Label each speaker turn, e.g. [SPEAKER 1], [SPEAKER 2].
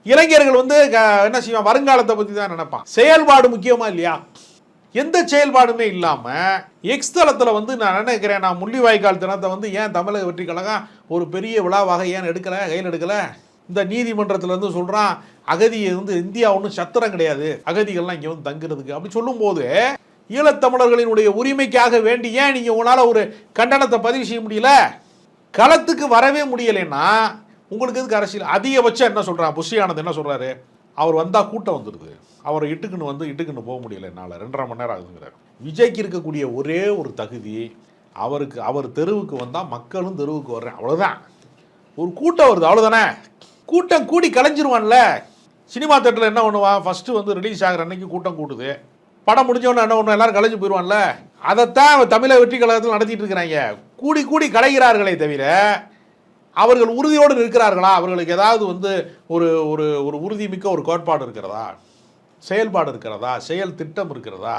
[SPEAKER 1] இளைஞர்கள் வந்து என்ன செய்வான், வருங்காலத்தை பற்றி தான் நினைப்பான். செயல்பாடு முக்கியமா இல்லையா? எந்த செயல்பாடுமே இல்லாமல் எக்ஸ் தளத்தில் வந்து நான் நினைக்கிறேன், நான் முள்ளிவாய்க்கால் தினத்தை வந்து ஏன் தமிழக வெற்றி கழகம் ஒரு பெரிய விழாவாக ஏன் கையில் எடுக்கலை? இந்த நீதிமன்றத்தில் வந்து சொல்கிறான், அகதியை வந்து இந்தியா ஒன்றும் சத்திரம் கிடையாது, அகதிகள்லாம் இங்கே வந்து தங்குறதுக்கு அப்படி சொல்லும்போது ஈழத்தமிழர்களினுடைய உரிமைக்காக வேண்டி ஏன் நீங்கள் உங்களால் ஒரு கண்டனத்தை பதிவு செய்ய முடியல? களத்துக்கு வரவே முடியலைன்னா உங்களுக்கு எதுக்கு அரசியல்? அதிகபட்சம் என்ன சொல்கிறான் புஷி ஆனந்த், என்ன சொல்கிறாரு, அவர் வந்தால் கூட்டம் வந்துடுது, அவரை இட்டுக்குன்னு போக முடியல என்னால், 2.5 மணி நேரம் ஆகுதுங்கிறார். விஜய்க்கு இருக்கக்கூடிய ஒரே ஒரு தகுதி, அவர் தெருவுக்கு வந்தால் மக்களும் தெருவுக்கு வர்றேன், அவ்வளோதான். ஒரு கூட்டம் வருது, அவ்வளோதானே. கூட்டம் கூடி கலைஞ்சிருவான்ல. சினிமா தேட்டரில் என்ன பண்ணுவான், ஃபஸ்ட்டு வந்து ரிலீஸ் ஆகிற அன்னைக்கு கூட்டம் கூட்டுது, படம் முடிஞ்சவொன்னே என்ன ஒன்று எல்லாரும் கலைஞ்சு போயிடுவான்ல. அதைத்தான் தமிழக வெற்றி கழகத்தில் நடத்திட்டு இருக்கிறாங்க. கூடி கூடி கலைகிறார்களே தவிர அவர்கள் உறுதியோடு இருக்கிறார்களா? அவர்களுக்கு ஏதாவது வந்து ஒரு ஒரு ஒரு உறுதிமிக்க ஒரு கோட்பாடு இருக்கிறதா, செயல்பாடு இருக்கிறதா, செயல் திட்டம் இருக்கிறதா?